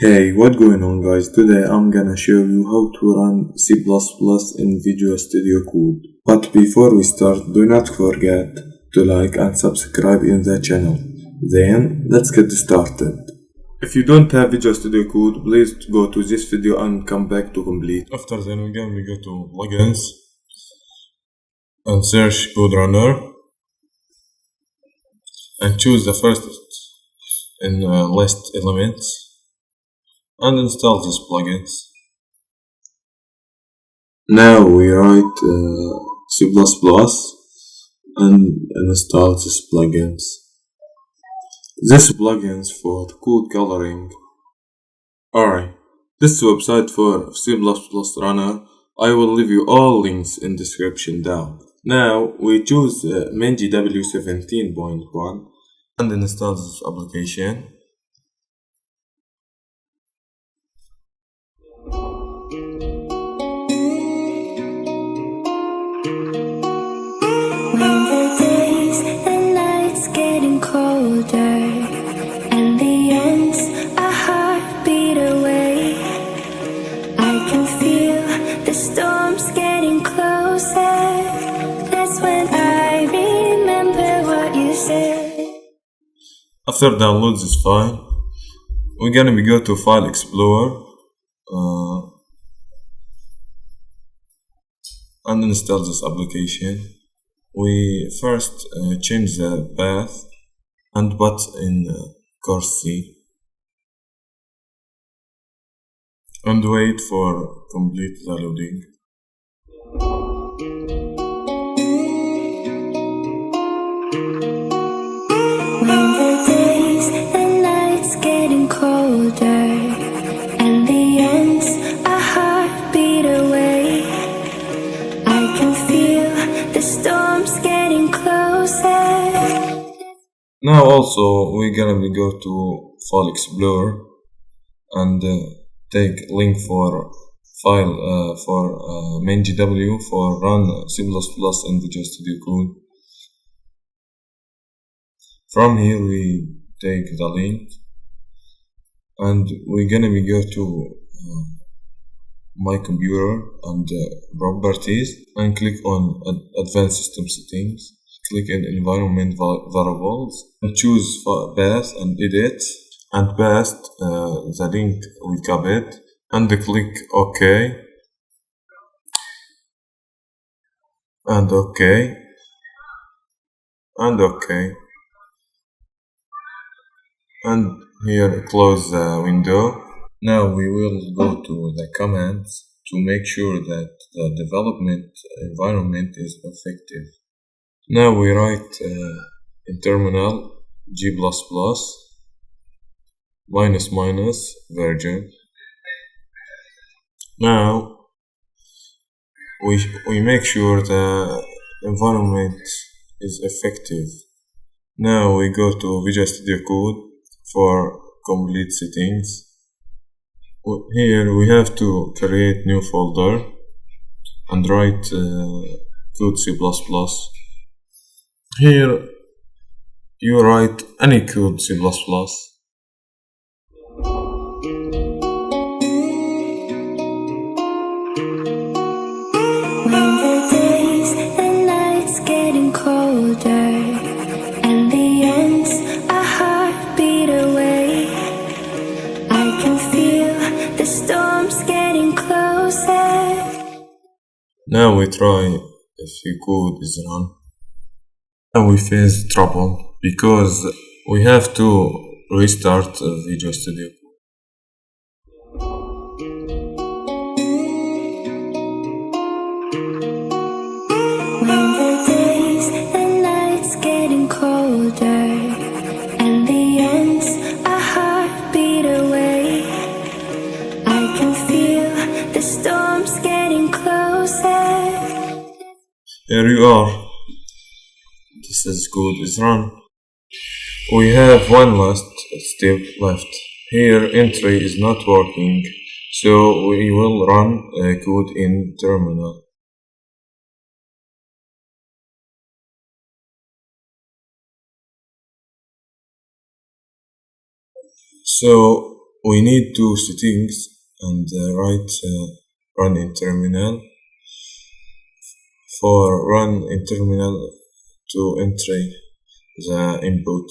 Hey, what going on guys? Today I'm gonna show you how to run C++ in Visual Studio Code. But before we start, do not forget to like and subscribe in the channel. Then, let's get started. If you don't have Visual Studio Code, please go to this video and come back to complete. After then again we go to plugins and search code runner and choose the first in list elements and install these plugins. Now we write C++ and install these plugins. This plugins for code coloring. Alright, this website for C++ runner, I will leave you all links in description down. Now we choose minGW 17.1 and install this application. When the days and nights getting colder and the ends a heartbeat away, I can feel the storms getting closer. That's when I remember what you said. After download this file, we're gonna go to File Explorer and install this application. We first change the path and put in course C and wait for complete the loading. When the days and nights getting colder and the ends a heartbeat away, I can feel the storms getting closer. Now also we're gonna go to File Explorer and take link for file for minGW for run C++ in Visual Studio Code. From here we take the link and we're gonna go to my computer and properties and click on advanced system settings. Click in environment variables and choose path and edit and paste the link we copied and click OK and OK and OK, and here close the window. Now we will go to the commands to make sure that the development environment is effective. Now we write in terminal G++ ---- version. Now we make sure the environment is effective. Now we go to Visual Studio Code for complete settings. Here we have to create new folder and write code C++. Here you write any code C++. When the days and nights getting colder and the ends a heartbeat away, I can feel the storms getting closer. Now we try if the code is run. Now we face trouble because we have to restart Visual Studio. When the days and nights getting colder and the ends a heartbeat away, I can feel the storms getting closer. Here you are. This is code is run. We have one last step left. Here entry is not working, so we will run code in terminal. So we need two settings and write run in terminal. For run in terminal to enter the input.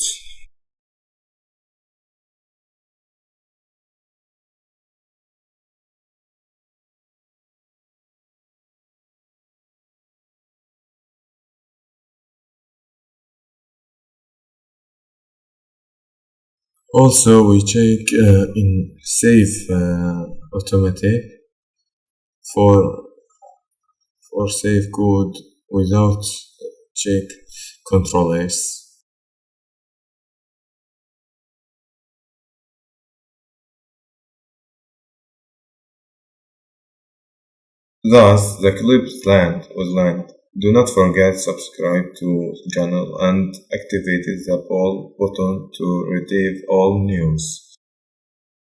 Also, we check in save automatic for save code without check Control S. Thus, the clips will land. Do not forget subscribe to channel and activate the bell button to receive all news.